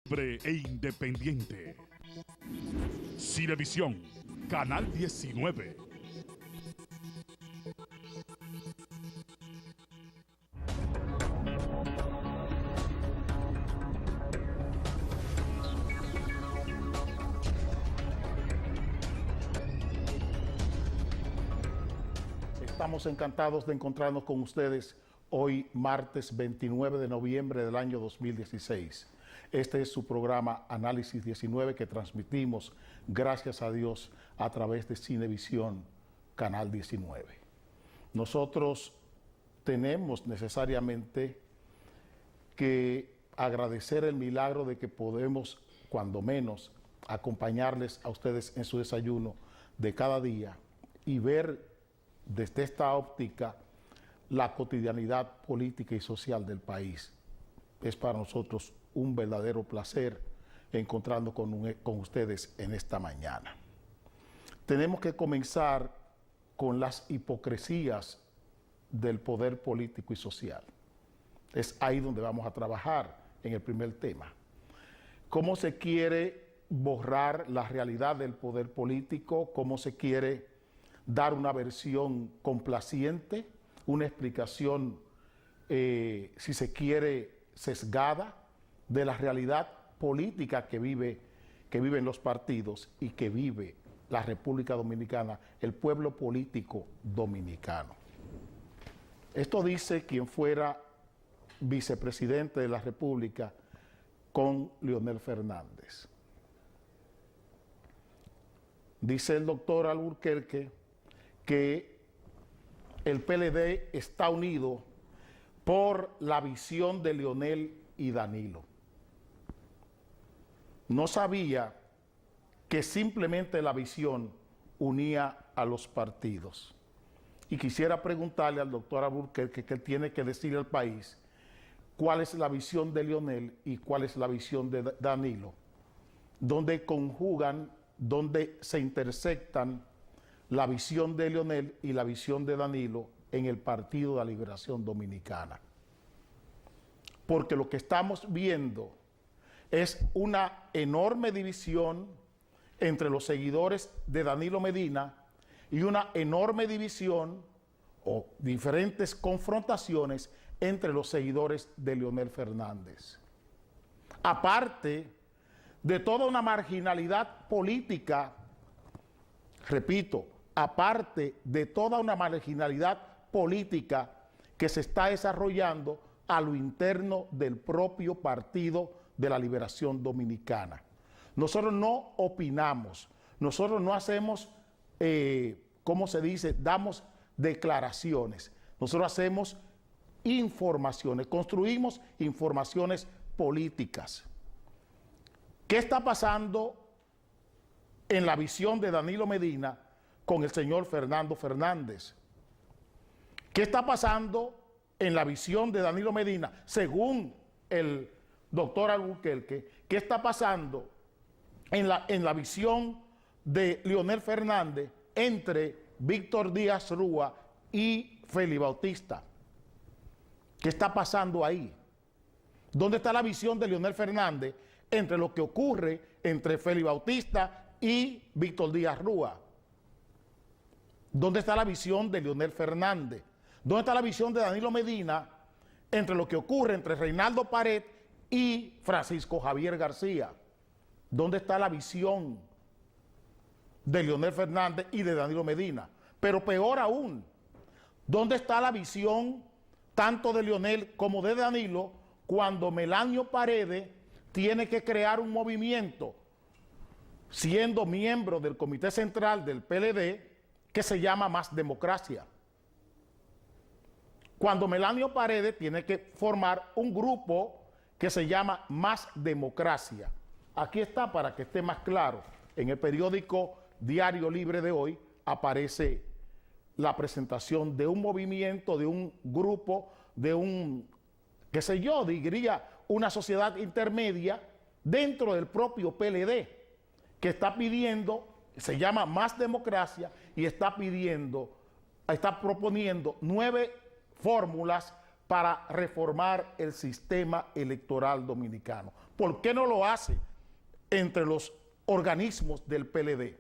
Libre e independiente. Cinevisión, Canal 19. Estamos encantados de encontrarnos con ustedes hoy, martes 29 de noviembre del año 2016. Este es su programa Análisis 19 que transmitimos, gracias a Dios, a través de Cinevisión, Canal 19. Nosotros tenemos necesariamente que agradecer el milagro de que podemos, cuando menos, acompañarles a ustedes en su desayuno de cada día y ver desde esta óptica la cotidianidad política y social del país. Es para nosotros un verdadero placer encontrarnos con ustedes en esta mañana. Tenemos que comenzar con las hipocresías del poder político y social. Es ahí donde vamos a trabajar en el primer tema. ¿Cómo se quiere borrar la realidad del poder político? ¿Cómo se quiere dar una versión complaciente, una explicación, si se quiere, sesgada de la realidad política que viven los partidos y que vive la República Dominicana, el pueblo político dominicano? Esto dice quien fuera vicepresidente de la República con Leonel Fernández. Dice el doctor Alburquerque que el PLD está unido por la visión de Leonel y Danilo. No sabía que simplemente la visión unía a los partidos. Y quisiera preguntarle al doctor Alburquerque, que tiene que decirle al país cuál es la visión de Leonel y cuál es la visión de Danilo, donde conjugan, donde se intersectan la visión de Leonel y la visión de Danilo en el Partido de la Liberación Dominicana. Porque lo que estamos viendo es una enorme división entre los seguidores de Danilo Medina y una enorme división o diferentes confrontaciones entre los seguidores de Leonel Fernández. Aparte de toda una marginalidad política, repito, aparte de toda una marginalidad política que se está desarrollando a lo interno del propio Partido de la Liberación Dominicana. Nosotros no opinamos, nosotros no hacemos, ¿cómo se dice?, damos declaraciones, nosotros hacemos informaciones, construimos informaciones políticas. ¿Qué está pasando en la visión de Danilo Medina con el señor Fernando Fernández? ¿Qué está pasando en la visión de Danilo Medina, según el doctor Alburquerque? ¿Qué está pasando en la visión de Leonel Fernández entre Víctor Díaz Rúa y Félix Bautista? ¿Qué está pasando ahí? ¿Dónde está la visión de Leonel Fernández entre lo que ocurre entre Félix Bautista y Víctor Díaz Rúa? ¿Dónde está la visión de Leonel Fernández? ¿Dónde está la visión de Danilo Medina entre lo que ocurre entre Reinaldo Pared y Francisco Javier García? ¿Dónde está la visión de Leonel Fernández y de Danilo Medina? Pero peor aún, ¿dónde está la visión tanto de Leonel como de Danilo cuando Melanio Paredes tiene que crear un movimiento, siendo miembro del Comité Central del PLD, que se llama Más Democracia? Cuando Melanio Paredes tiene que formar un grupo que se llama Más Democracia. Aquí está, para que esté más claro, en el periódico Diario Libre de hoy aparece la presentación de un movimiento, de un grupo, de un, qué sé yo, diría, una sociedad intermedia dentro del propio PLD, que está pidiendo, se llama Más Democracia, y está proponiendo 9 fórmulas para reformar el sistema electoral dominicano. ¿Por qué no lo hace entre los organismos del PLD?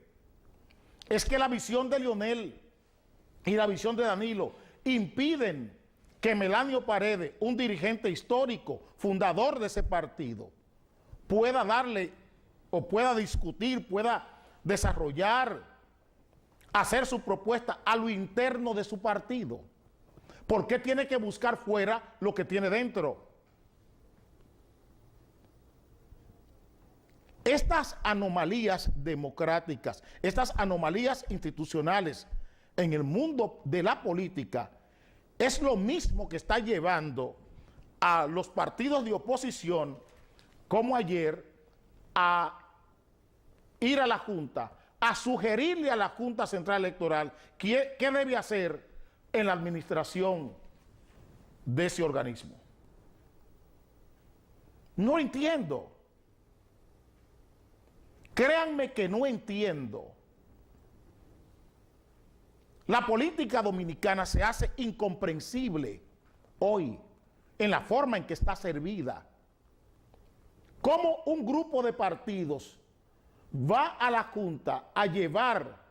Es que la visión de Leonel y la visión de Danilo impiden que Melanio Paredes, un dirigente histórico, fundador de ese partido, pueda darle o pueda discutir, pueda desarrollar, hacer su propuesta a lo interno de su partido. ¿Por qué tiene que buscar fuera lo que tiene dentro? Estas anomalías democráticas, estas anomalías institucionales en el mundo de la política es lo mismo que está llevando a los partidos de oposición, como ayer, a ir a la Junta, a sugerirle a la Junta Central Electoral qué debe hacer en la administración de ese organismo. No entiendo. Créanme que no entiendo. La política dominicana se hace incomprensible hoy en la forma en que está servida. ¿Cómo un grupo de partidos va a la Junta a llevar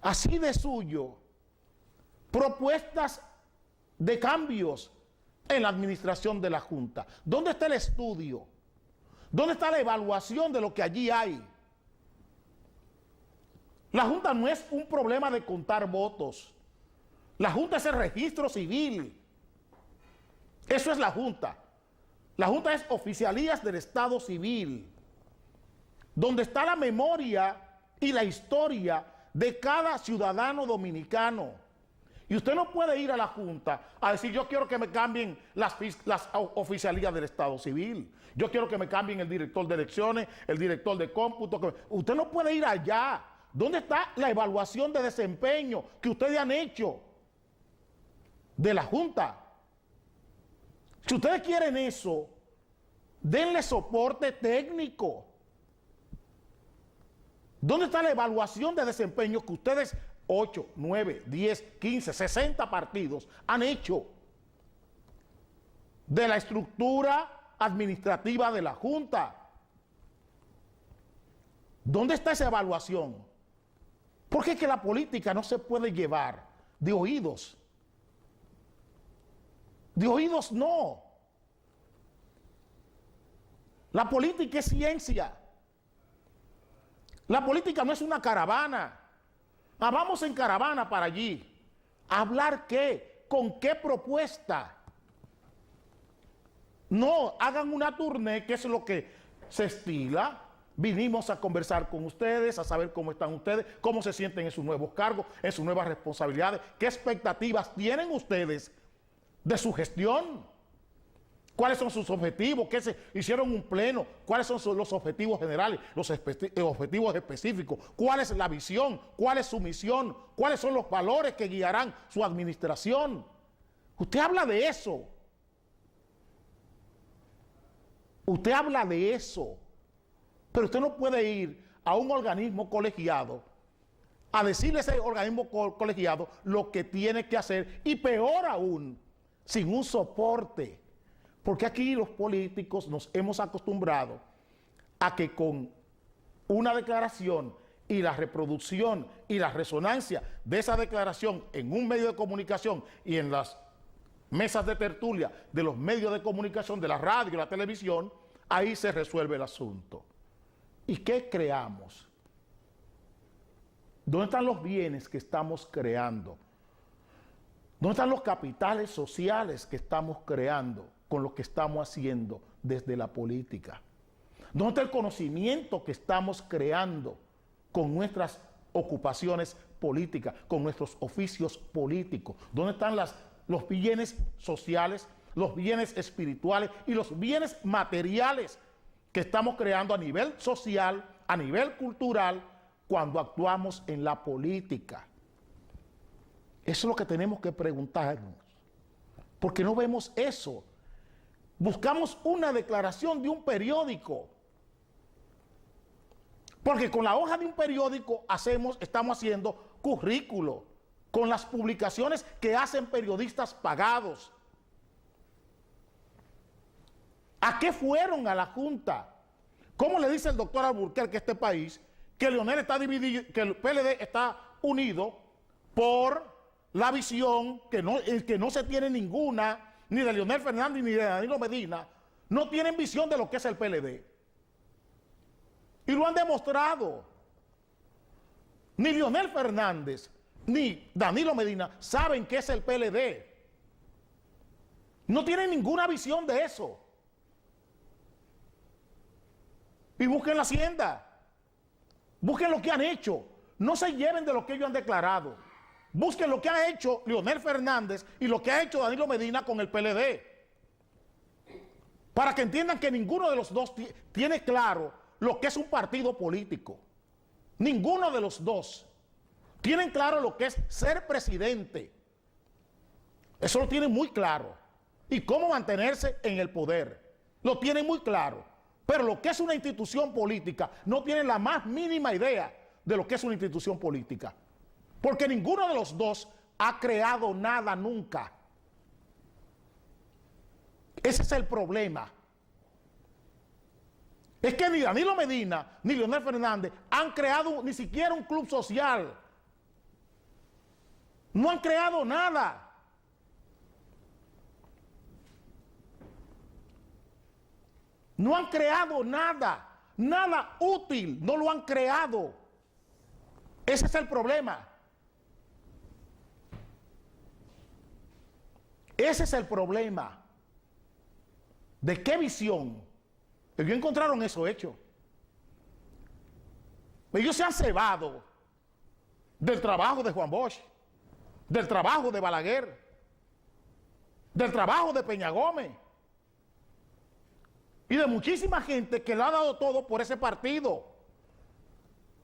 así de suyo propuestas de cambios en la administración de la Junta? ¿Dónde está el estudio? ¿Dónde está la evaluación de lo que allí hay? La Junta no es un problema de contar votos. La Junta es el registro civil. Eso es la Junta. La Junta es oficialías del Estado civil, donde está la memoria y la historia de cada ciudadano dominicano. Y usted no puede ir a la Junta a decir, yo quiero que me cambien las oficialías del Estado civil. Yo quiero que me cambien el director de elecciones, el director de cómputo. Usted no puede ir allá. ¿Dónde está la evaluación de desempeño que ustedes han hecho de la Junta? Si ustedes quieren eso, denle soporte técnico. ¿Dónde está la evaluación de desempeño que ustedes 8, 9, 10, 15, 60 partidos han hecho de la estructura administrativa de la Junta? ¿Dónde está esa evaluación? Porque es que la política no se puede llevar de oídos. De oídos no. La política es ciencia. La política no es una caravana. Vamos en caravana para allí. ¿A hablar qué? ¿Con qué propuesta? No, hagan una tournée, que es lo que se estila. Vinimos a conversar con ustedes, a saber cómo están ustedes, cómo se sienten en sus nuevos cargos, en sus nuevas responsabilidades, qué expectativas tienen ustedes de su gestión, cuáles son sus objetivos, qué se hicieron un pleno, cuáles son los objetivos generales, los objetivos específicos, cuál es la visión, cuál es su misión, cuáles son los valores que guiarán su administración. Usted habla de eso. Usted habla de eso. Pero usted no puede ir a un organismo colegiado a decirle a ese organismo colegiado lo que tiene que hacer, y peor aún, sin un soporte. Porque aquí los políticos nos hemos acostumbrado a que con una declaración y la reproducción y la resonancia de esa declaración en un medio de comunicación y en las mesas de tertulia de los medios de comunicación, de la radio y la televisión, ahí se resuelve el asunto. ¿Y qué creamos? ¿Dónde están los bienes que estamos creando? ¿Dónde están los capitales sociales que estamos creando con lo que estamos haciendo desde la política? ¿Dónde está el conocimiento que estamos creando con nuestras ocupaciones políticas, con nuestros oficios políticos? ¿Dónde están los bienes sociales, los bienes espirituales y los bienes materiales que estamos creando a nivel social, a nivel cultural, cuando actuamos en la política? Eso es lo que tenemos que preguntarnos. Porque no vemos eso. Buscamos una declaración de un periódico. Porque con la hoja de un periódico estamos haciendo currículo, con las publicaciones que hacen periodistas pagados. ¿A qué fueron a la Junta? ¿Cómo le dice el doctor Alburquerque a este país que Leonel está dividido, que el PLD está unido por la visión que no se tiene ninguna, ni de Leonel Fernández ni de Danilo Medina, no tienen visión de lo que es el PLD? Y lo han demostrado. Ni Leonel Fernández ni Danilo Medina saben qué es el PLD. No tienen ninguna visión de eso. Y busquen la hacienda. Busquen lo que han hecho. No se lleven de lo que ellos han declarado. Busquen lo que ha hecho Leonel Fernández y lo que ha hecho Danilo Medina con el PLD. Para que entiendan que ninguno de los dos tiene claro lo que es un partido político. Ninguno de los dos tienen claro lo que es ser presidente. Eso lo tienen muy claro. Y cómo mantenerse en el poder. Lo tienen muy claro. Pero lo que es una institución política no tienen la más mínima idea de lo que es una institución política. Porque ninguno de los dos ha creado nada nunca. Ese es el problema. Es que ni Danilo Medina ni Leonel Fernández han creado ni siquiera un club social. No han creado nada. No han creado nada. Nada útil. No lo han creado. Ese es el problema. Ese es el problema. ¿De qué visión? Ellos encontraron eso hecho. Ellos se han cebado del trabajo de Juan Bosch, del trabajo de Balaguer, del trabajo de Peña Gómez y de muchísima gente que le ha dado todo por ese partido.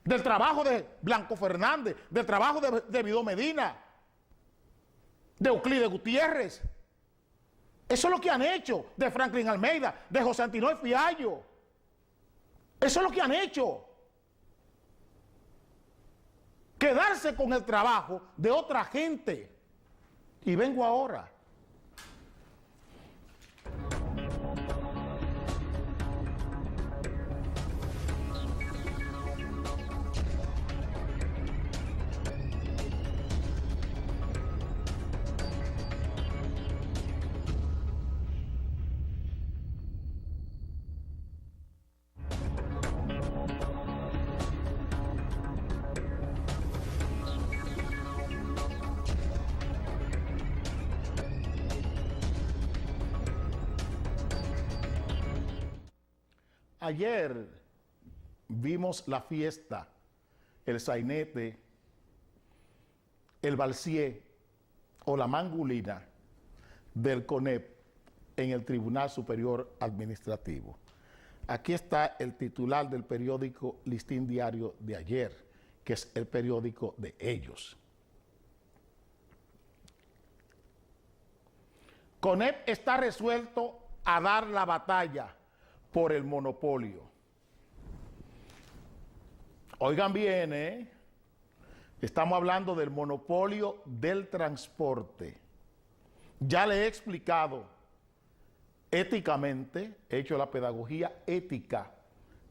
Del trabajo de Blanco Fernández, del trabajo de Vidó Medina, de Euclides Gutiérrez. Eso es lo que han hecho, de Franklin Almeida, de José Antinor Fiallo. Eso es lo que han hecho. Quedarse con el trabajo de otra gente. Y vengo ahora. Ayer vimos la fiesta, el sainete, el balsié o la mangulina del CONEP en el Tribunal Superior Administrativo. Aquí está el titular del periódico Listín Diario de ayer, que es el periódico de ellos. CONEP está resuelto a dar la batalla por el monopolio. Oigan bien, estamos hablando del monopolio del transporte. Ya le he explicado éticamente, he hecho la pedagogía ética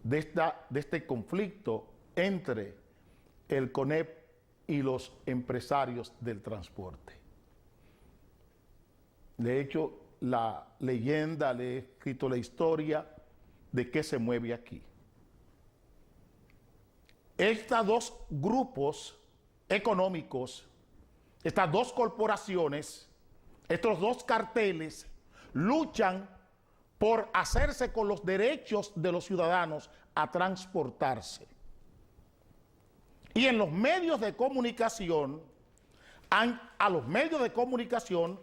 de este conflicto entre el CONEP y los empresarios del transporte. Le he hecho la leyenda, le he escrito la historia de qué se mueve aquí. Estos dos grupos económicos, estas dos corporaciones, estos dos carteles, luchan por hacerse con los derechos de los ciudadanos a transportarse. Y en los medios de comunicación, a los medios de comunicación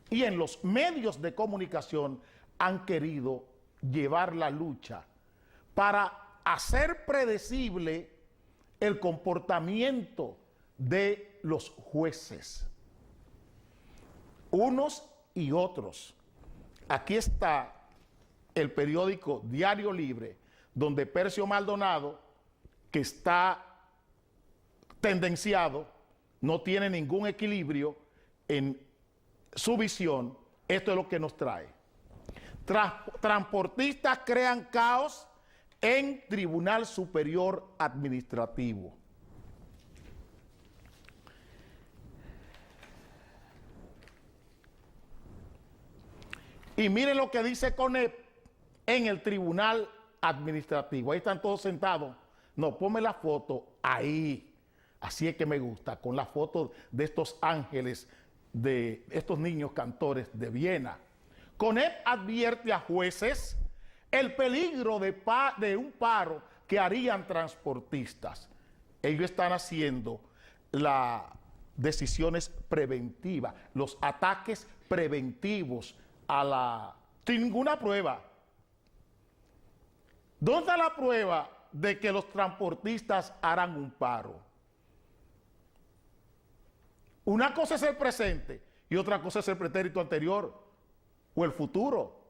y en los medios de comunicación han querido llevar la lucha para hacer predecible el comportamiento de los jueces, unos y otros. Aquí está el periódico Diario Libre, donde Percio Maldonado, que está tendenciado, no tiene ningún equilibrio en su visión. Esto es lo que nos trae. transportistas crean caos en Tribunal Superior Administrativo. Y miren lo que dice CONEP en el Tribunal Administrativo. Ahí están todos sentados. No, ponme la foto ahí. Así es que me gusta, con la foto de estos ángeles, de estos niños cantores de Viena. CONEP advierte a jueces el peligro de un paro que harían transportistas. Ellos están haciendo las decisiones preventivas, los ataques preventivos sin ninguna prueba. ¿Dónde está la prueba de que los transportistas harán un paro? Una cosa es el presente y otra cosa es el pretérito anterior o el futuro.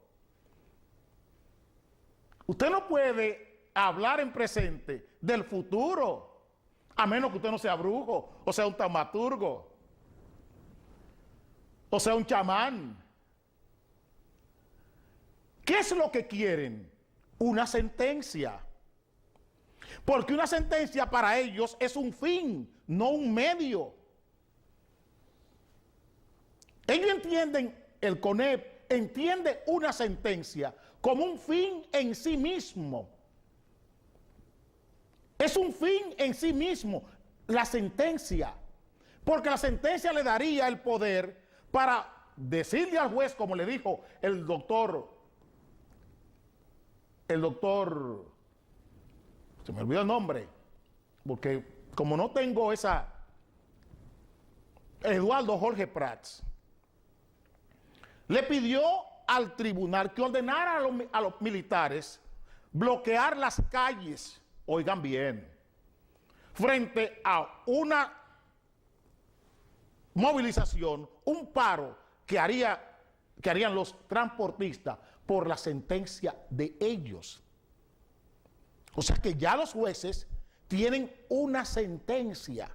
Usted no puede hablar en presente del futuro, a menos que usted no sea brujo, o sea un taumaturgo, o sea un chamán. ¿Qué es lo que quieren? Una sentencia. Porque una sentencia para ellos es un fin, no un medio. Ellos entienden, el CONEP entiende una sentencia como un fin en sí mismo. Es un fin en sí mismo, la sentencia. Porque la sentencia le daría el poder para decirle al juez, como le dijo el doctor, se me olvidó el nombre, porque como no tengo Eduardo Jorge Prats, le pidió al tribunal que ordenara a los militares bloquear las calles, oigan bien, frente a una movilización, un paro que harían los transportistas por la sentencia de ellos. O sea que ya los jueces tienen una sentencia.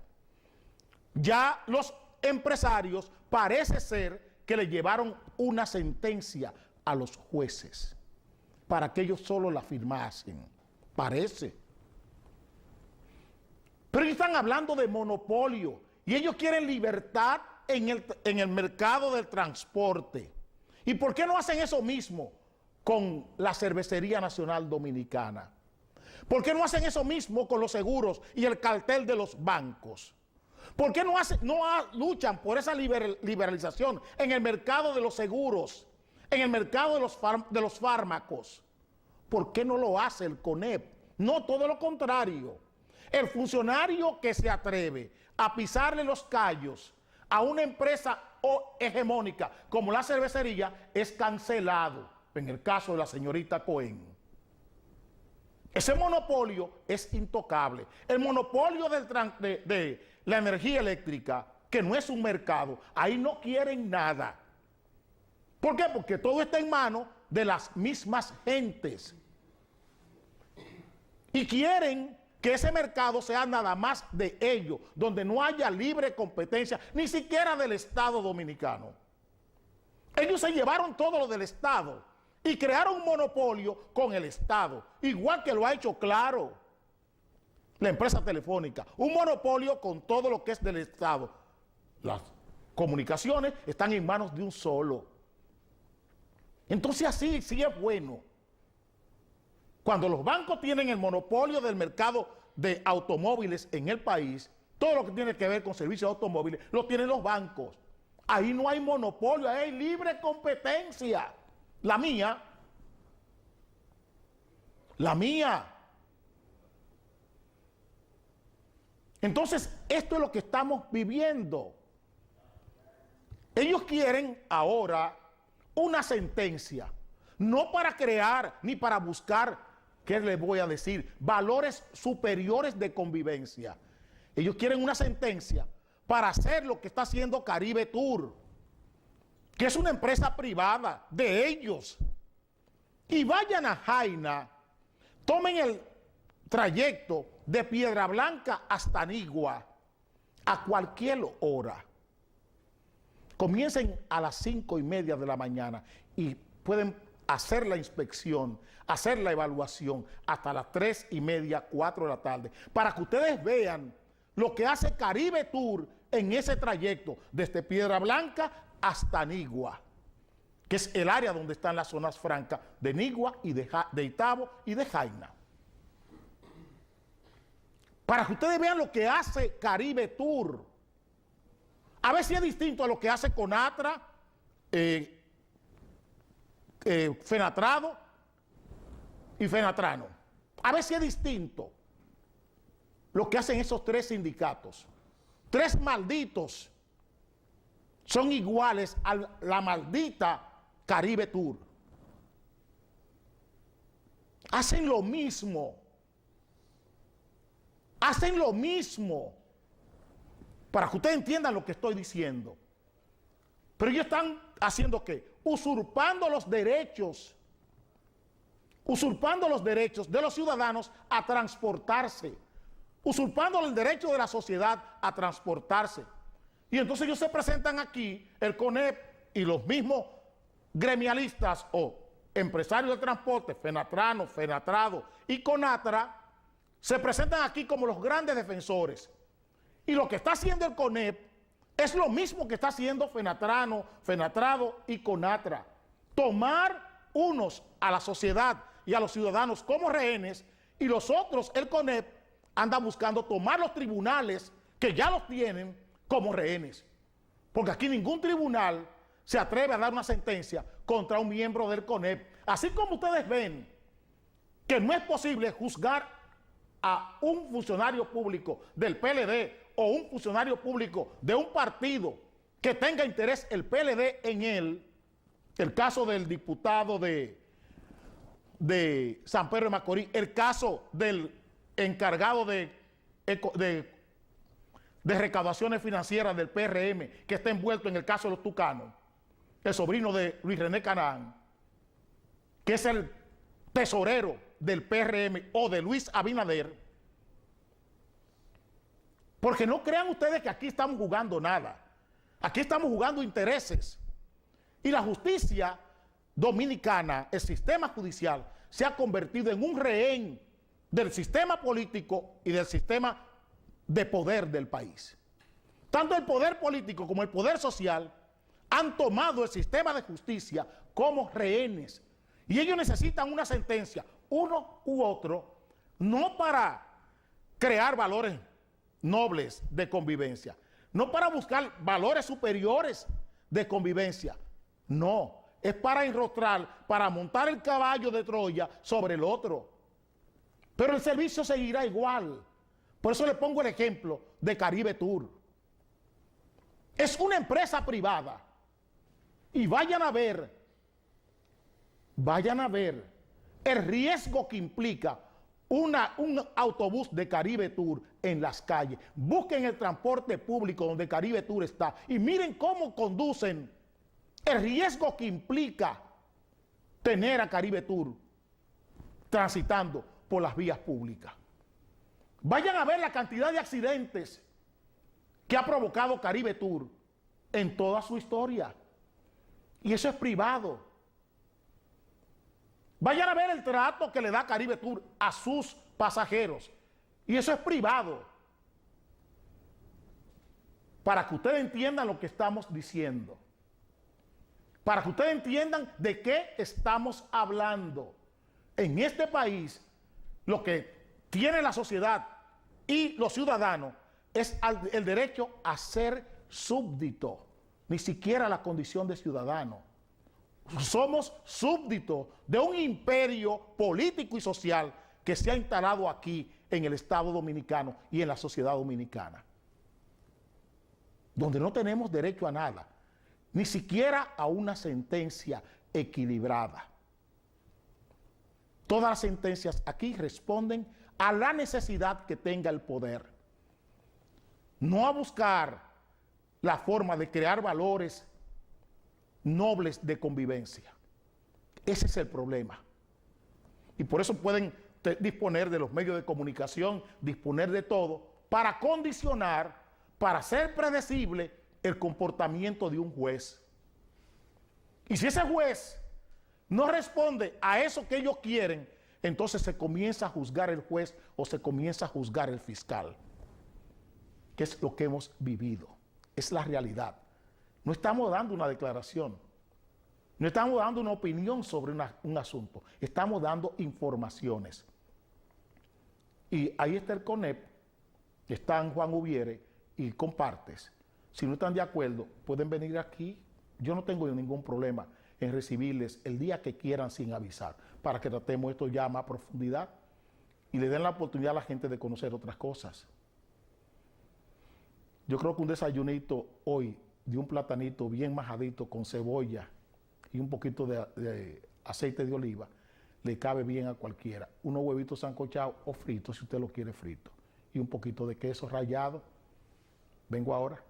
Ya los empresarios parece ser que le llevaron una sentencia a los jueces para que ellos solo la firmasen. Parece. Pero ellos están hablando de monopolio y ellos quieren libertad en el mercado del transporte. ¿Y por qué no hacen eso mismo con la Cervecería Nacional Dominicana? ¿Por qué no hacen eso mismo con los seguros y el cartel de los bancos? ¿Por qué no luchan por esa liberalización en el mercado de los seguros, en el mercado de los fármacos? ¿Por qué no lo hace el CONEP? No, todo lo contrario. El funcionario que se atreve a pisarle los callos a una empresa hegemónica como la cervecería es cancelado, en el caso de la señorita Cohen. Ese monopolio es intocable. El monopolio de la energía eléctrica, que no es un mercado, ahí no quieren nada. ¿Por qué? Porque todo está en manos de las mismas gentes. Y quieren que ese mercado sea nada más de ellos, donde no haya libre competencia, ni siquiera del Estado dominicano. Ellos se llevaron todo lo del Estado y crearon un monopolio con el Estado, igual que lo ha hecho Claro, la empresa telefónica, un monopolio con todo lo que es del Estado. Las comunicaciones están en manos de un solo. Entonces así sí es bueno. Cuando los bancos tienen el monopolio del mercado de automóviles en el país, todo lo que tiene que ver con servicios de automóviles lo tienen los bancos. Ahí no hay monopolio, ahí hay libre competencia. La mía. Entonces, esto es lo que estamos viviendo. Ellos quieren ahora una sentencia, no para crear ni para buscar, ¿qué les voy a decir?, valores superiores de convivencia. Ellos quieren una sentencia para hacer lo que está haciendo Caribe Tour, que es una empresa privada de ellos. Y vayan a Jaina, tomen el trayecto de Piedra Blanca hasta Anigua a cualquier hora. Comiencen a las 5:30 de la mañana y pueden hacer la inspección, hacer la evaluación hasta las 3:30, 4 de la tarde, para que ustedes vean lo que hace Caribe Tour en ese trayecto, desde Piedra Blanca hasta Nigua, que es el área donde están las zonas francas de Nigua y de Itabo y de Jaina. Para que ustedes vean lo que hace Caribe Tour. A ver si es distinto a lo que hace Conatra, Fenatrado y Fenatrano. A ver si es distinto lo que hacen esos tres sindicatos. Tres malditos son iguales a la maldita Caribe Tour. Hacen lo mismo. Hacen lo mismo. Para que ustedes entiendan lo que estoy diciendo. Pero ellos están haciendo ¿qué? Usurpando los derechos de los ciudadanos a transportarse, usurpando el derecho de la sociedad a transportarse. Y entonces ellos se presentan aquí, el CONEP y los mismos gremialistas o empresarios de transporte, Fenatrano, Fenatrado y Conatra, se presentan aquí como los grandes defensores. Y lo que está haciendo el CONEP es lo mismo que está haciendo Fenatrano, Fenatrado y Conatra. Tomar unos a la sociedad y a los ciudadanos como rehenes, y los otros, el CONEP, anda buscando tomar los tribunales, que ya los tienen, como rehenes. Porque aquí ningún tribunal se atreve a dar una sentencia contra un miembro del CONEP. Así como ustedes ven que no es posible juzgar a un funcionario público del PLD o un funcionario público de un partido que tenga interés el PLD en él, el caso del diputado de San Pedro de Macorís, el caso del encargado de recaudaciones financieras del PRM, que está envuelto en el caso de los Tucanos, el sobrino de Luis René Canaán, que es el tesorero del PRM o de Luis Abinader. Porque no crean ustedes que aquí estamos jugando nada. Aquí estamos jugando intereses. Y la justicia dominicana, el sistema judicial, se ha convertido en un rehén del sistema político y del sistema de poder del país. Tanto el poder político como el poder social han tomado el sistema de justicia como rehenes. Y ellos necesitan una sentencia, uno u otro, no para crear valores nobles de convivencia, no para buscar valores superiores de convivencia, no, es para enrostrar, para montar el caballo de Troya sobre el otro. Pero el servicio seguirá igual. Por eso le pongo el ejemplo de Caribe Tour. Es una empresa privada y vayan a ver el riesgo que implica un autobús de Caribe Tour en las calles. Busquen el transporte público donde Caribe Tour está y miren cómo conducen, el riesgo que implica tener a Caribe Tour transitando por las vías públicas. Vayan a ver la cantidad de accidentes que ha provocado Caribe Tour en toda su historia. Y eso es privado. Vayan a ver el trato que le da Caribe Tour a sus pasajeros. Y eso es privado. Para que ustedes entiendan lo que estamos diciendo. Para que ustedes entiendan de qué estamos hablando. En este país, lo que tiene la sociedad y los ciudadanos es el derecho a ser súbdito, ni siquiera la condición de ciudadano. Somos súbditos de un imperio político y social que se ha instalado aquí en el Estado Dominicano y en la sociedad dominicana, donde no tenemos derecho a nada, ni siquiera a una sentencia equilibrada. Todas las sentencias aquí responden a la necesidad que tenga el poder, no a buscar la forma de crear valores nobles de convivencia. Ese es el problema. Y por eso pueden disponer de los medios de comunicación, disponer de todo, para condicionar, para hacer predecible el comportamiento de un juez. Y si ese juez no responde a eso que ellos quieren, entonces se comienza a juzgar el juez o se comienza a juzgar el fiscal. ¿Qué es lo que hemos vivido? Es la realidad. No estamos dando una declaración, no estamos dando una opinión sobre un asunto, estamos dando informaciones. Y ahí está el CONEP, está en Juan Ubiere y compartes. Si no están de acuerdo, pueden venir aquí. Yo no tengo ningún problema en recibirles el día que quieran sin avisar, para que tratemos esto ya a más profundidad y le den la oportunidad a la gente de conocer otras cosas. Yo creo que un desayunito hoy de un platanito bien majadito con cebolla y un poquito de aceite de oliva le cabe bien a cualquiera. Unos huevitos sancochados o fritos si usted lo quiere frito y un poquito de queso rallado. Vengo ahora.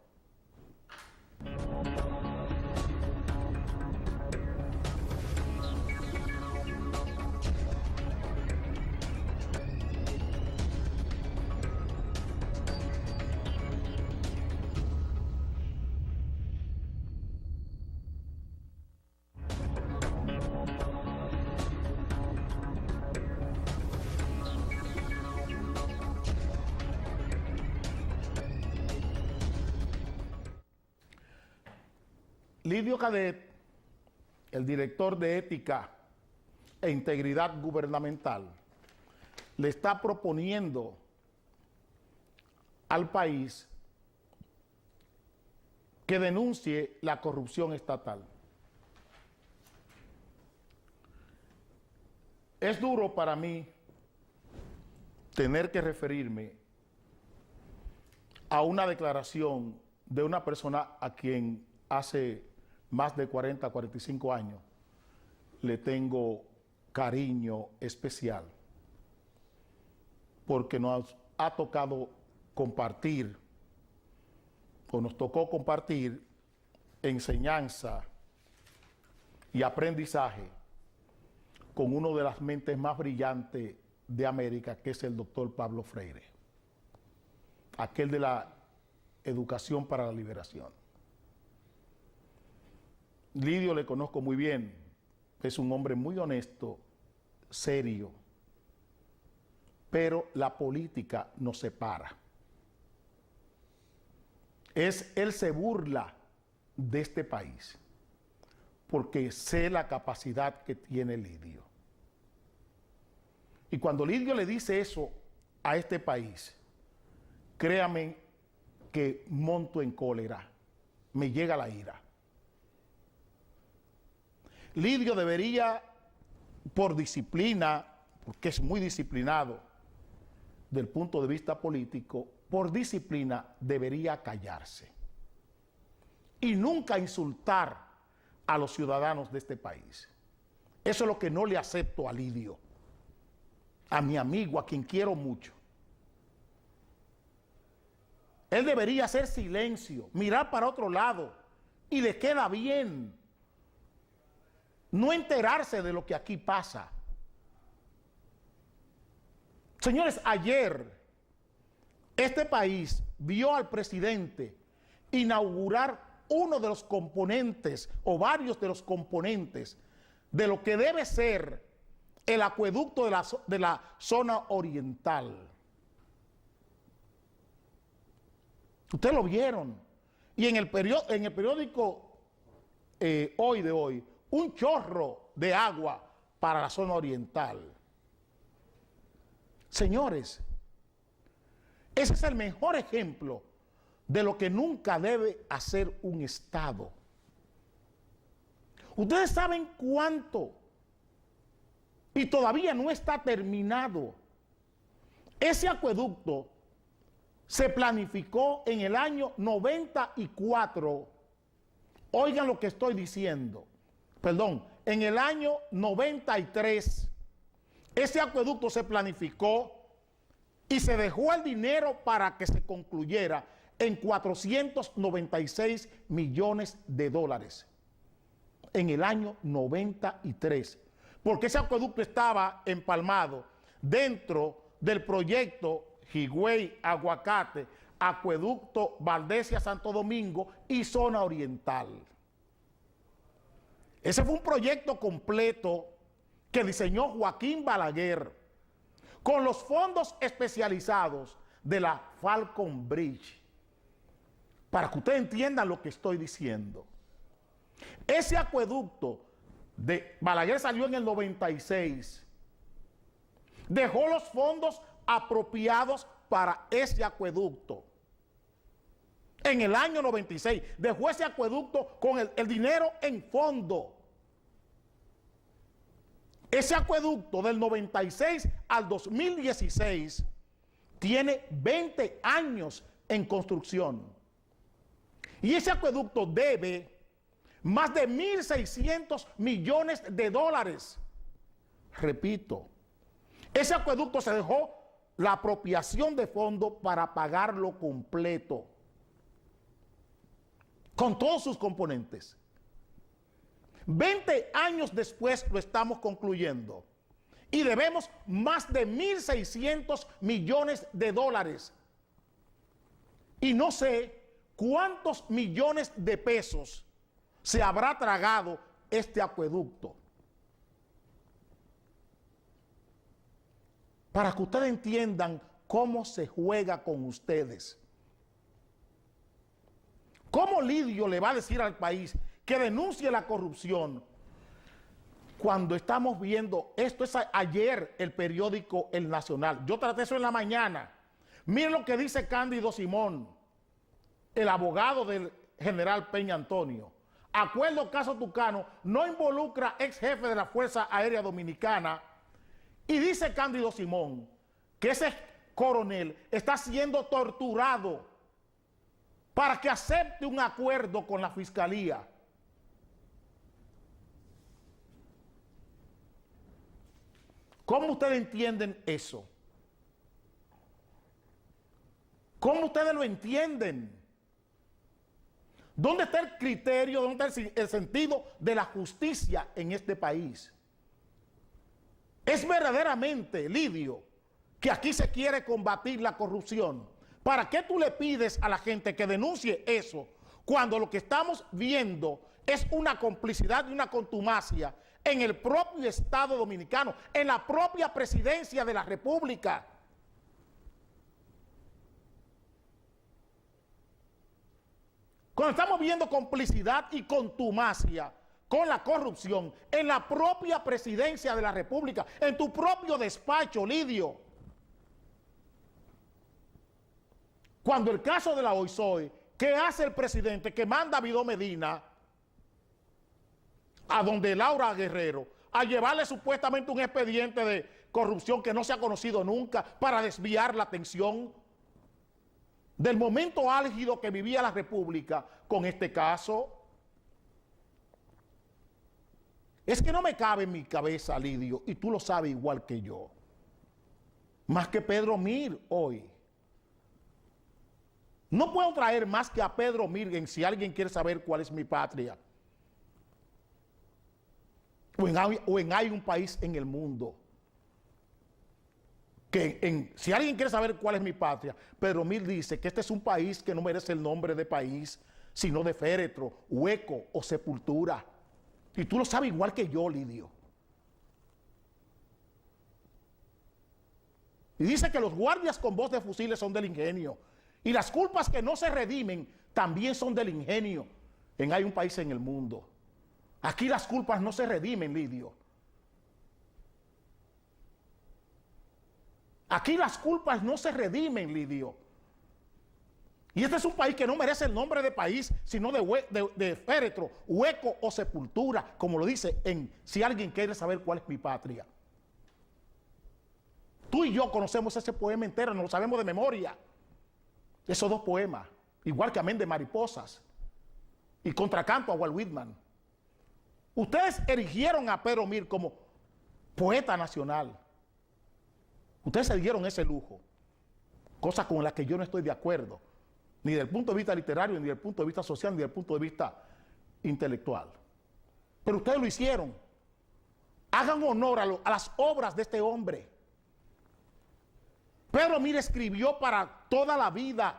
Lidio Cadet, el director de Ética e Integridad Gubernamental, le está proponiendo al país que denuncie la corrupción estatal. Es duro para mí tener que referirme a una declaración de una persona a quien hace más de 40, 45 años le tengo cariño especial, porque nos ha tocado compartir, o nos tocó compartir enseñanza y aprendizaje con uno de las mentes más brillantes de América, que es el doctor Pablo Freire, aquel de la educación para la liberación. Lidio le conozco muy bien, es un hombre muy honesto, serio, pero la política nos separa. Él se burla de este país, porque sé la capacidad que tiene Lidio. Y cuando Lidio le dice eso a este país, créame que monto en cólera, me llega la ira. Lidio debería, por disciplina, porque es muy disciplinado del punto de vista político, por disciplina debería callarse y nunca insultar a los ciudadanos de este país. Eso es lo que no le acepto a Lidio, a mi amigo, a quien quiero mucho. Él debería hacer silencio, mirar para otro lado, y le queda bien no enterarse de lo que aquí pasa. Señores, ayer este país vio al presidente inaugurar uno de los componentes o varios de los componentes de lo que debe ser el acueducto de la zona oriental. Ustedes lo vieron. Y en el periódico Hoy de Hoy, un chorro de agua para la zona oriental. Señores, ese es el mejor ejemplo de lo que nunca debe hacer un Estado. Ustedes saben cuánto, y todavía no está terminado. Ese acueducto se planificó en el año 94. Oigan lo que estoy diciendo. Perdón, en el año 93, ese acueducto se planificó y se dejó el dinero para que se concluyera en 496 millones de dólares. En el año 93, porque ese acueducto estaba empalmado dentro del proyecto Higüey Aguacate, Acueducto Valdesia Santo Domingo y Zona Oriental. Ese fue un proyecto completo que diseñó Joaquín Balaguer con los fondos especializados de la Falcon Bridge. Para que ustedes entiendan lo que estoy diciendo. Ese acueducto de Balaguer salió en el 96. Dejó los fondos apropiados para ese acueducto. En el año 96 dejó ese acueducto con el dinero en fondo. Ese acueducto del 96 al 2016 tiene 20 años en construcción. Y ese acueducto debe más de 1.600 millones de dólares. Repito, ese acueducto se dejó la apropiación de fondo para pagarlo completo, con todos sus componentes. 20 años después lo estamos concluyendo y debemos más de 1.600 millones de dólares. Y no sé cuántos millones de pesos se habrá tragado este acueducto. Para que ustedes entiendan cómo se juega con ustedes. ¿Cómo Lidio le va a decir al país que denuncie la corrupción cuando estamos viendo esto? Es ayer el periódico El Nacional. Yo traté eso en la mañana. Miren lo que dice Cándido Simón, el abogado del general Peña Antonio. Acuerdo caso Tucano no involucra ex jefe de la Fuerza Aérea Dominicana. Y dice Cándido Simón que ese coronel está siendo torturado para que acepte un acuerdo con la fiscalía. ¿Cómo ustedes entienden eso? ¿Cómo ustedes lo entienden? ¿Dónde está el criterio, dónde está el sentido de la justicia en este país? Es verdaderamente, Lidio, que aquí se quiere combatir la corrupción. ¿Para qué tú le pides a la gente que denuncie eso cuando lo que estamos viendo es una complicidad y una contumacia en el propio Estado Dominicano, en la propia presidencia de la República? Cuando estamos viendo complicidad y contumacia con la corrupción en la propia presidencia de la República, en tu propio despacho, Lidio. Cuando el caso de la OISOE, ¿qué hace el presidente? Que manda a Vidó Medina a donde Laura Guerrero a llevarle supuestamente un expediente de corrupción que no se ha conocido nunca para desviar la atención del momento álgido que vivía la República con este caso. Es que no me cabe en mi cabeza, Lidio, y tú lo sabes igual que yo, más que Pedro Mir hoy. No puedo traer más que a Pedro Mir en Si alguien quiere saber cuál es mi patria. O en Hay un país en el mundo. Si alguien quiere saber cuál es mi patria, Pedro Mir dice que este es un país que no merece el nombre de país, sino de féretro, hueco o sepultura. Y tú lo sabes igual que yo, Lidio. Y dice que los guardias con voz de fusiles son del ingenio. Y las culpas que no se redimen también son del ingenio. Hay un país en el mundo. Aquí las culpas no se redimen, Lidio. Aquí las culpas no se redimen, Lidio. Y este es un país que no merece el nombre de país, sino de féretro, hueco o sepultura, como lo dice en Si alguien quiere saber cuál es mi patria. Tú y yo conocemos ese poema entero, nos lo sabemos de memoria. Esos dos poemas, igual que Amén de Mariposas y Contracanto a Walt Whitman. Ustedes erigieron a Pedro Mir como poeta nacional. Ustedes se dieron ese lujo, cosa con la que yo no estoy de acuerdo, ni desde el punto de vista literario, ni desde el punto de vista social, ni desde el punto de vista intelectual. Pero ustedes lo hicieron. Hagan honor a las obras de este hombre. Pedro Mir escribió para toda la vida.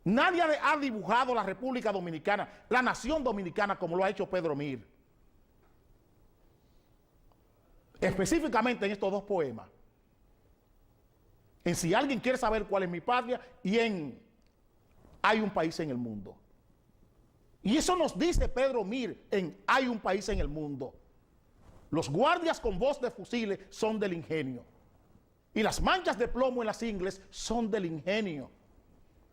Nadie ha dibujado la República Dominicana, la nación dominicana, como lo ha hecho Pedro Mir. Específicamente en estos dos poemas. En Si alguien quiere saber cuál es mi patria y en Hay un país en el mundo. Y eso nos dice Pedro Mir en Hay un país en el mundo. Los guardias con voz de fusiles son del ingenio. Y las manchas de plomo en las ingles son del ingenio.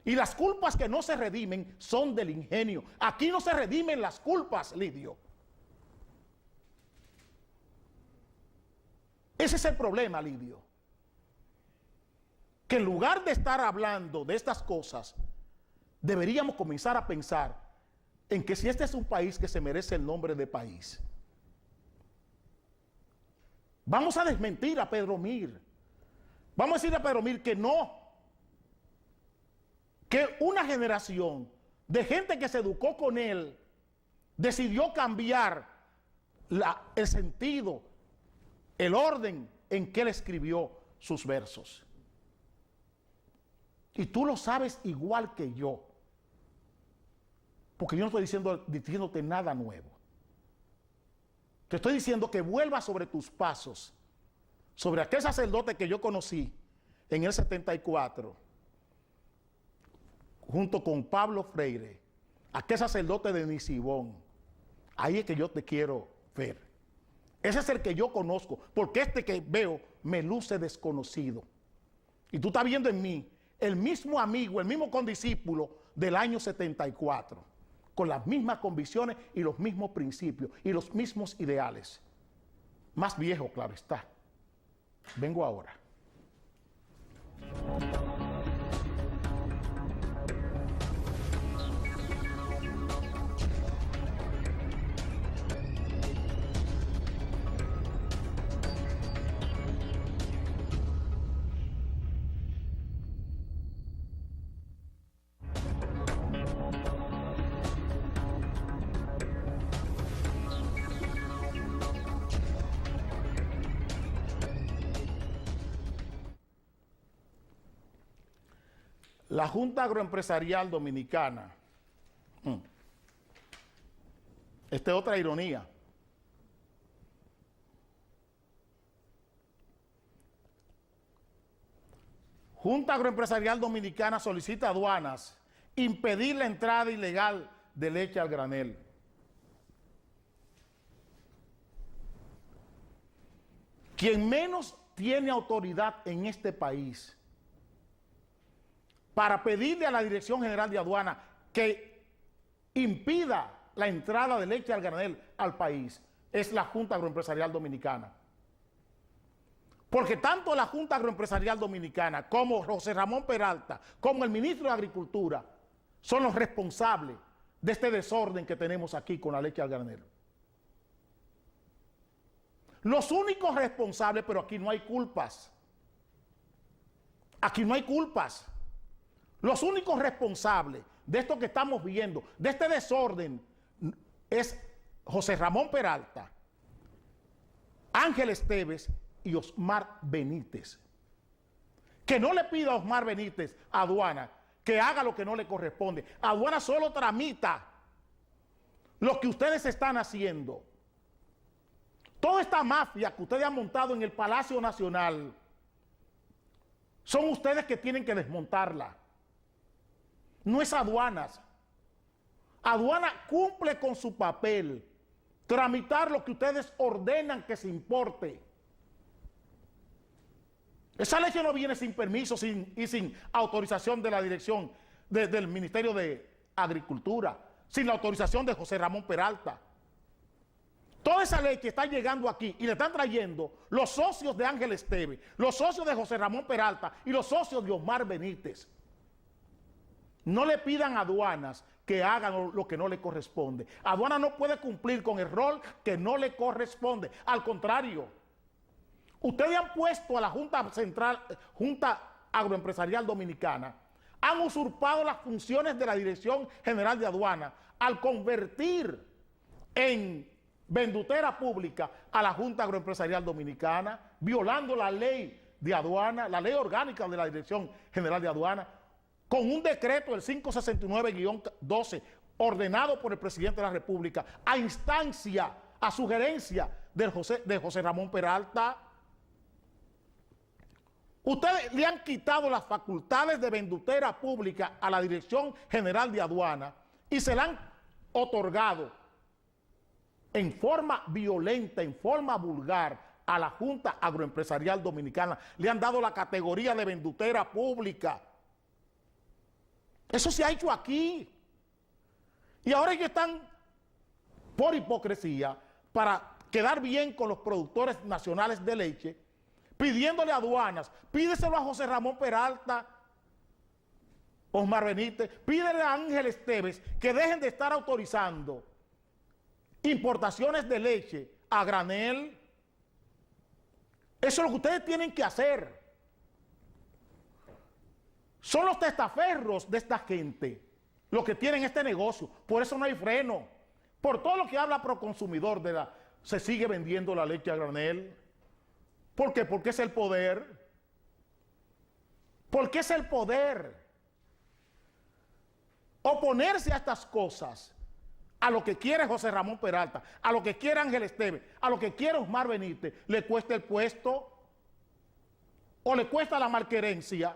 Y las culpas que no se redimen son del ingenio. Aquí no se redimen las culpas, Lidio. Ese es el problema, Lidio. Que en lugar de estar hablando de estas cosas, deberíamos comenzar a pensar en que si este es un país que se merece el nombre de país, vamos a desmentir a Pedro Mir. Vamos a decirle a Pedro Mir que no. Que una generación de gente que se educó con él decidió cambiar el sentido, el orden en que él escribió sus versos. Y tú lo sabes igual que yo. Porque yo no estoy diciéndote nada nuevo. Te estoy diciendo que vuelvas sobre tus pasos, sobre aquel sacerdote que yo conocí en el 74, junto con Pablo Freire, aquel sacerdote de Nisibón. Ahí es que yo te quiero ver. Ese es el que yo conozco, porque este que veo me luce desconocido. Y tú estás viendo en mí el mismo amigo, el mismo condiscípulo del año 74, con las mismas convicciones y los mismos principios y los mismos ideales. Más viejo, claro está. Vengo ahora. La Junta Agroempresarial Dominicana. Esta es otra ironía. Junta Agroempresarial Dominicana solicita a aduanas impedir la entrada ilegal de leche al granel. Quien menos tiene autoridad en este país para pedirle a la Dirección General de Aduana que impida la entrada de leche al granel al país, es la Junta Agroempresarial Dominicana. Porque tanto la Junta Agroempresarial Dominicana como José Ramón Peralta, como el ministro de Agricultura, son los responsables de este desorden que tenemos aquí con la leche al granel. Los únicos responsables, pero aquí no hay culpas. Aquí no hay culpas. Los únicos responsables de esto que estamos viendo, de este desorden, es José Ramón Peralta, Ángel Esteves y Osmar Benítez. Que no le pida a Osmar Benítez a aduana que haga lo que no le corresponde. Aduana solo tramita lo que ustedes están haciendo. Toda esta mafia que ustedes han montado en el Palacio Nacional, son ustedes que tienen que desmontarla. No es aduanas. Aduana cumple con su papel, tramitar lo que ustedes ordenan que se importe. Esa leche no viene sin permiso y sin autorización de la dirección del Ministerio de Agricultura, sin la autorización de José Ramón Peralta. Toda esa leche está llegando aquí y le están trayendo los socios de Ángel Esteves, los socios de José Ramón Peralta y los socios de Osmar Benítez. No le pidan a aduanas que hagan lo que no le corresponde. Aduana no puede cumplir con el rol que no le corresponde. Al contrario, ustedes han puesto a la Junta Agroempresarial Dominicana, han usurpado las funciones de la Dirección General de Aduana al convertir en vendutera pública a la Junta Agroempresarial Dominicana, violando la ley de aduana, la ley orgánica de la Dirección General de Aduana. con un decreto del 569-12 ordenado por el presidente de la República a instancia, a sugerencia de José Ramón Peralta. Ustedes le han quitado las facultades de vendutera pública a la Dirección General de Aduana y se la han otorgado en forma violenta, en forma vulgar, a la Junta Agroempresarial Dominicana. Le han dado la categoría de vendutera pública. Eso se ha hecho aquí. Y ahora ellos están, por hipocresía, para quedar bien con los productores nacionales de leche, pidiéndole a aduanas, pídeselo a José Ramón Peralta, Osmar Benítez, pídele a Ángel Esteves que dejen de estar autorizando importaciones de leche a granel. Eso es lo que ustedes tienen que hacer. Son los testaferros de esta gente los que tienen este negocio. Por eso no hay freno. Por todo lo que habla Proconsumidor se sigue vendiendo la leche a granel. ¿Por qué? Porque es el poder. Porque es el poder. Oponerse a estas cosas, a lo que quiere José Ramón Peralta, a lo que quiere Ángel Esteves, a lo que quiere Osmar Benítez, le cuesta el puesto o le cuesta la malquerencia.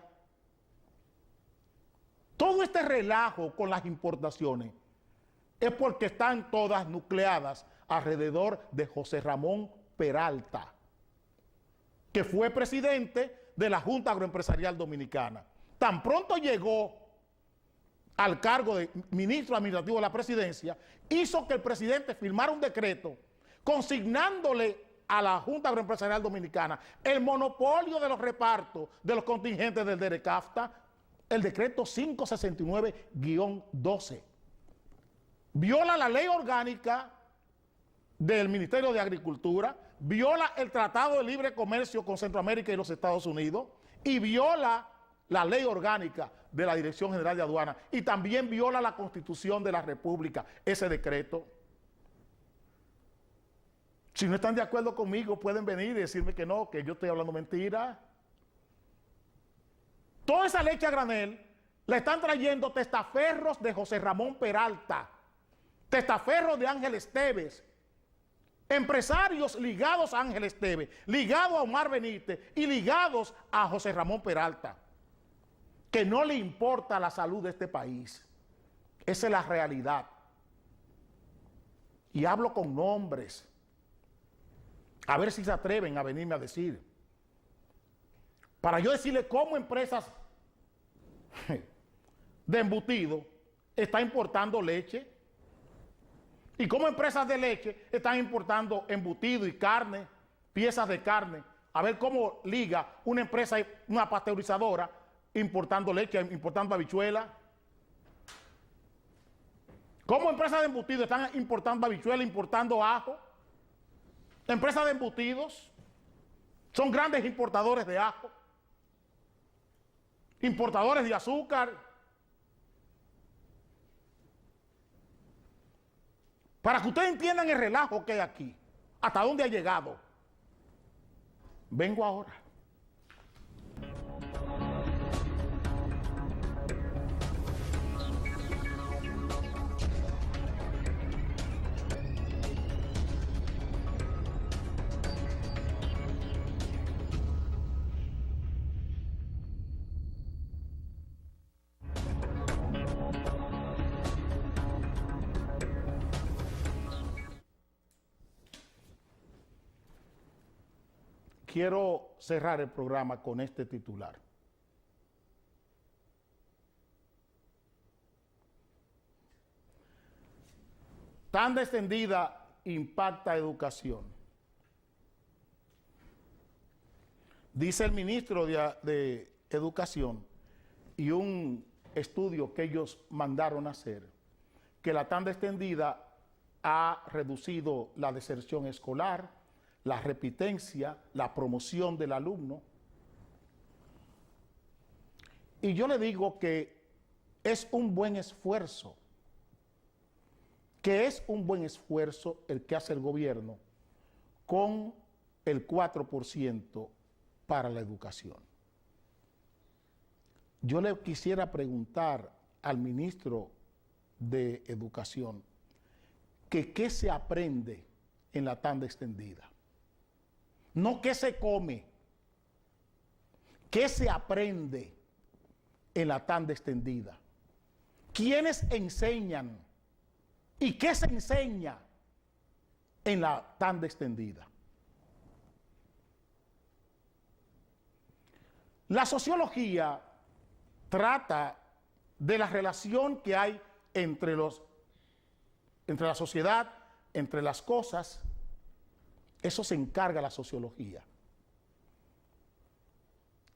Todo este relajo con las importaciones es porque están todas nucleadas alrededor de José Ramón Peralta, que fue presidente de la Junta Agroempresarial Dominicana. Tan pronto llegó al cargo de ministro administrativo de la presidencia, hizo que el presidente firmara un decreto consignándole a la Junta Agroempresarial Dominicana el monopolio de los repartos de los contingentes del DERECAFTA, el decreto 569-12. Viola la ley orgánica del Ministerio de Agricultura, viola el Tratado de Libre Comercio con Centroamérica y los Estados Unidos y viola la ley orgánica de la Dirección General de Aduana y también viola la Constitución de la República, ese decreto. Si no están de acuerdo conmigo, pueden venir y decirme que no, que yo estoy hablando mentira. Toda esa leche a granel la están trayendo testaferros de José Ramón Peralta, testaferros de Ángel Esteves, empresarios ligados a Ángel Esteves, ligados a Omar Benítez y ligados a José Ramón Peralta, que no le importa la salud de este país. Esa es la realidad. Y hablo con nombres, a ver si se atreven a venirme a decir, para yo decirle cómo empresas de embutido están importando leche y cómo empresas de leche están importando embutido y carne, piezas de carne. A ver cómo liga una empresa, una pasteurizadora, importando leche, importando habichuela. ¿Cómo empresas de embutidos están importando habichuela, importando ajo? Empresas de embutidos son grandes importadores de ajo, importadores de azúcar. Para que ustedes entiendan el relajo que hay aquí, hasta dónde ha llegado. Vengo ahora. Quiero cerrar el programa con este titular. Tanda extendida impacta educación. Dice el ministro de Educación y un estudio que ellos mandaron a hacer, que la tanda extendida ha reducido la deserción escolar, la repitencia, la promoción del alumno. Y yo le digo que es un buen esfuerzo, el que hace el gobierno con el 4% para la educación. Yo le quisiera preguntar al ministro de Educación que qué se aprende en la tanda extendida. No qué se come, qué se aprende en la tanda extendida. ¿Quiénes enseñan y qué se enseña en la tanda extendida? La sociología trata de la relación que hay entre la sociedad, entre las cosas. Eso se encarga la sociología.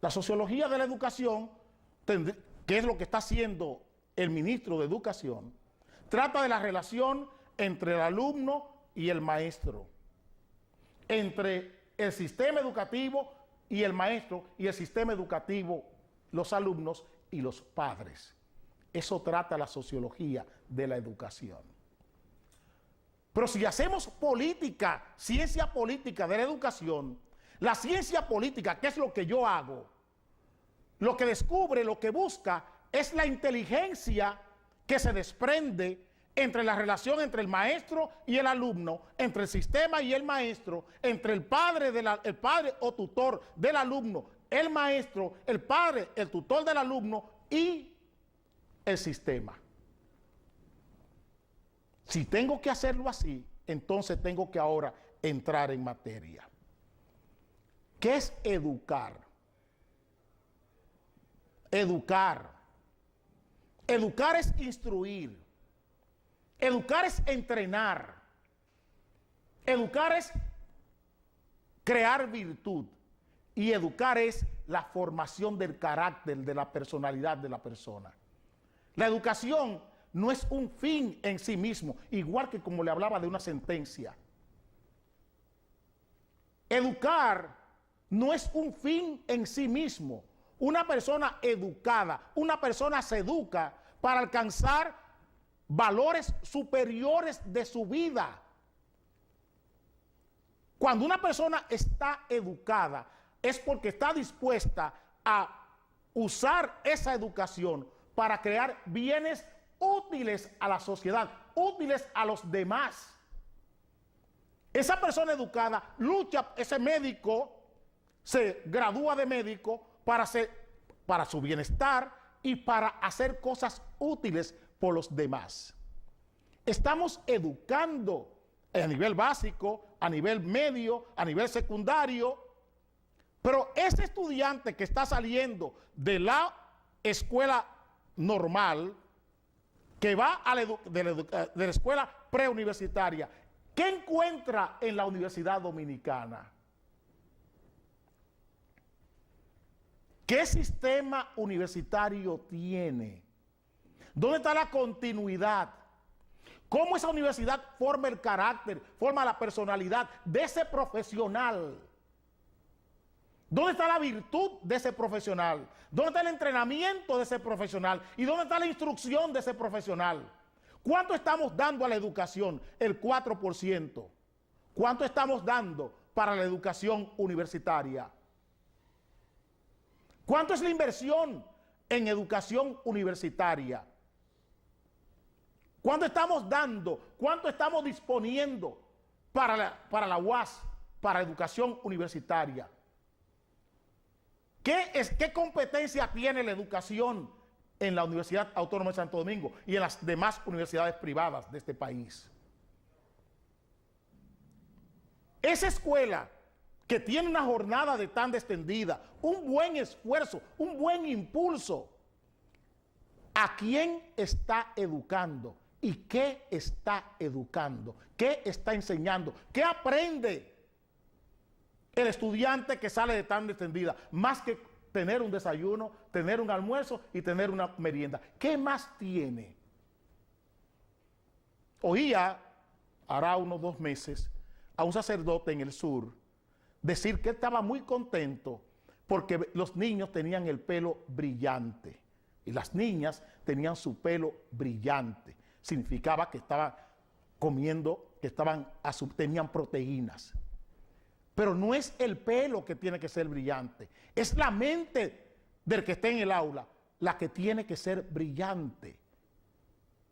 La sociología de la educación, que es lo que está haciendo el ministro de Educación, trata de la relación entre el alumno y el maestro, entre el sistema educativo y el maestro, y el sistema educativo, los alumnos y los padres. Eso trata la sociología de la educación. Pero si hacemos política, ciencia política de la educación, la ciencia política, que es lo que yo hago, lo que descubre, lo que busca, es la inteligencia que se desprende entre la relación entre el maestro y el alumno, entre el sistema y el maestro, entre el padre o tutor del alumno, el maestro, el padre, el tutor del alumno y el sistema. Si tengo que hacerlo así, entonces tengo que ahora entrar en materia. ¿Qué es educar? Educar. Educar es instruir. Educar es entrenar. Educar es crear virtud. Y educar es la formación del carácter, de la personalidad de la persona. La educación no es un fin en sí mismo, igual que como le hablaba de una sentencia. Educar no es un fin en sí mismo. Una persona educada, una persona se educa para alcanzar valores superiores de su vida. Cuando una persona está educada, es porque está dispuesta a usar esa educación para crear bienes útiles a la sociedad, útiles a los demás. Esa persona educada lucha, ese médico se gradúa de médico para su bienestar y para hacer cosas útiles por los demás. Estamos educando a nivel básico, a nivel medio, a nivel secundario, pero ese estudiante que está saliendo de la escuela normal, que va de la escuela preuniversitaria, ¿qué encuentra en la Universidad Dominicana? ¿Qué sistema universitario tiene? ¿Dónde está la continuidad? ¿Cómo esa universidad forma el carácter, forma la personalidad de ese profesional? ¿Dónde está la virtud de ese profesional? ¿Dónde está el entrenamiento de ese profesional? ¿Y dónde está la instrucción de ese profesional? ¿Cuánto estamos dando a la educación? El 4%. ¿Cuánto estamos dando para la educación universitaria? ¿Cuánto es la inversión en educación universitaria? ¿Cuánto estamos dando? ¿Cuánto estamos disponiendo para la UAS, para educación universitaria? ¿Qué competencia tiene la educación en la Universidad Autónoma de Santo Domingo y en las demás universidades privadas de este país? Esa escuela que tiene una jornada de tanda extendida, un buen esfuerzo, un buen impulso, ¿a quién está educando? ¿Y qué está educando? ¿Qué está enseñando? ¿Qué aprende el estudiante que sale de tanda extendida? Más que tener un desayuno, tener un almuerzo y tener una merienda. ¿Qué más tiene? Oía, hará unos 2 meses, a un sacerdote en el sur decir que estaba muy contento porque los niños tenían el pelo brillante y las niñas tenían su pelo brillante. Significaba que estaban comiendo, que tenían proteínas. Pero no es el pelo que tiene que ser brillante, es la mente del que está en el aula. la que tiene que ser brillante,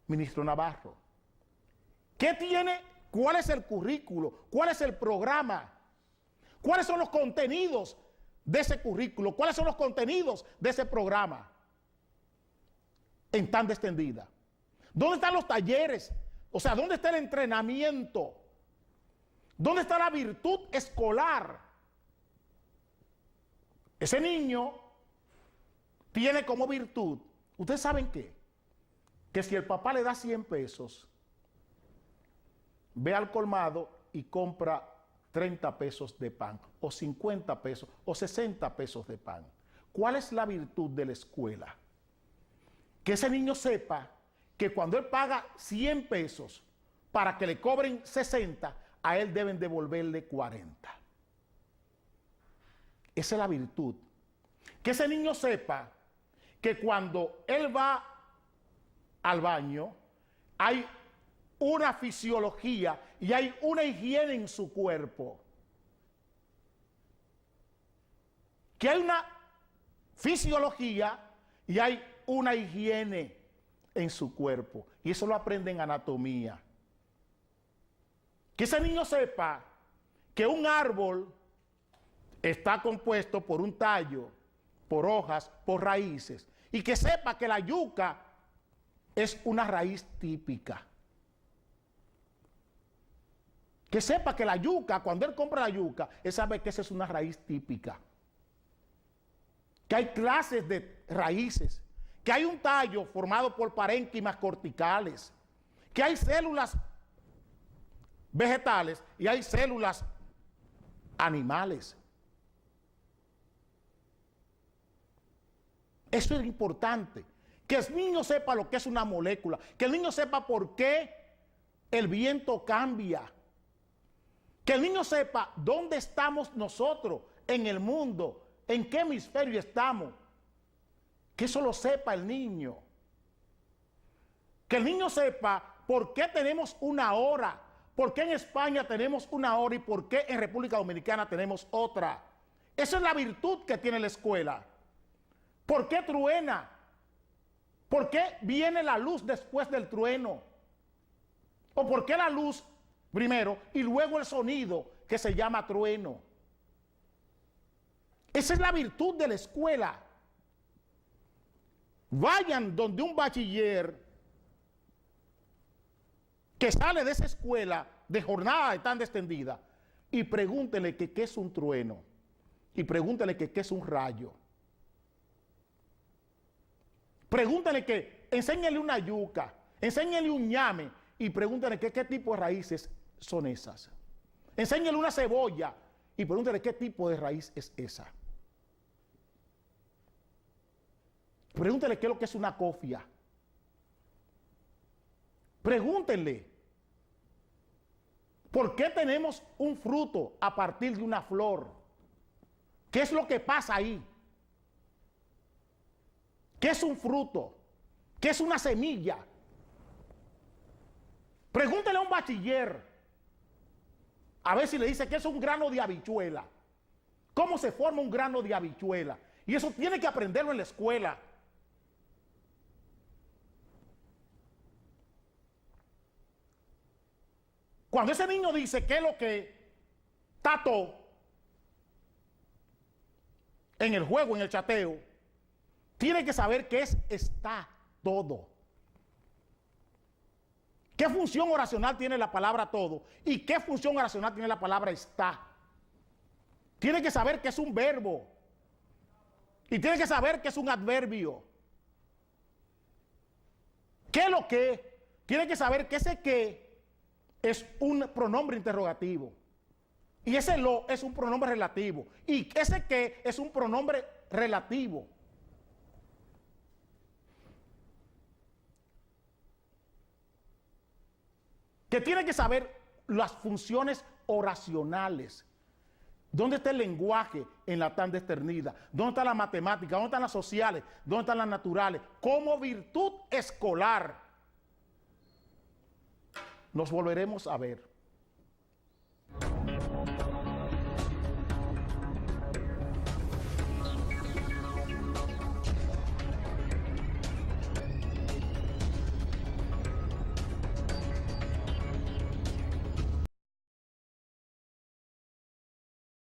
ministro Navarro. ¿Qué tiene? ¿Cuál es el currículo? ¿Cuál es el programa? ¿Cuáles son los contenidos de ese currículo? ¿Cuáles son los contenidos de ese programa en tanda extendida? ¿Dónde están los talleres? O sea, ¿dónde está el entrenamiento? ¿Dónde está la virtud escolar? Ese niño tiene como virtud, ¿ustedes saben qué? Que si el papá le da 100 pesos, ve al colmado y compra 30 pesos de pan, o 50 pesos, o 60 pesos de pan. ¿Cuál es la virtud de la escuela? Que ese niño sepa que cuando él paga 100 pesos para que le cobren 60, a él deben devolverle 40. Esa es la virtud. Que ese niño sepa que cuando él va al baño, hay una fisiología y hay una higiene en su cuerpo. Que hay una fisiología y hay una higiene en su cuerpo. Y eso lo aprende en anatomía. Que ese niño sepa que un árbol está compuesto por un tallo, por hojas, por raíces. Y que sepa que la yuca es una raíz típica. Que sepa que la yuca, cuando él compra la yuca, él sabe que esa es una raíz típica. Que hay clases de raíces. Que hay un tallo formado por parénquimas corticales. Que hay células vegetales y hay células animales. Eso es importante. Que el niño sepa lo que es una molécula. Que el niño sepa por qué el viento cambia. Que el niño sepa dónde estamos nosotros en el mundo, en qué hemisferio estamos. Que eso lo sepa el niño. Que el niño sepa por qué tenemos una hora, por qué en España tenemos una hora y por qué en República Dominicana tenemos otra. Esa es la virtud que tiene la escuela. ¿Por qué truena? ¿Por qué viene la luz después del trueno? ¿O por qué la luz primero y luego el sonido que se llama trueno? Esa es la virtud de la escuela. Vayan donde un bachiller que sale de esa escuela de jornada tan extendida y pregúntenle que qué es un trueno y pregúntenle que qué es un rayo. Pregúntenle que, enséñenle una yuca, enséñenle un ñame y pregúntenle qué tipo de raíces son esas. Enséñenle una cebolla y pregúntenle qué tipo de raíz es esa. Pregúntenle qué es lo que es una cofia. Pregúntenle por qué tenemos un fruto a partir de una flor. ¿Qué es lo que pasa ahí? ¿Qué es un fruto? ¿Qué es una semilla? Pregúntele a un bachiller, a ver si le dice que es un grano de habichuela. ¿Cómo se forma un grano de habichuela? Y eso tiene que aprenderlo en la escuela. Cuando ese niño dice que es lo que tato en el juego, en el chateo, tiene que saber qué es está todo. ¿Qué función oracional tiene la palabra todo? ¿Y qué función oracional tiene la palabra está? Tiene que saber que es un verbo. Y tiene que saber que es un adverbio. ¿Qué es lo que? Tiene que saber que ese qué es un pronombre interrogativo. Y ese lo es un pronombre relativo. Y ese qué es un pronombre relativo. Que tiene que saber las funciones oracionales. ¿Dónde está el lenguaje en la tanda extendida? ¿Dónde está la matemática? ¿Dónde están las sociales? ¿Dónde están las naturales? Como virtud escolar. Nos volveremos a ver.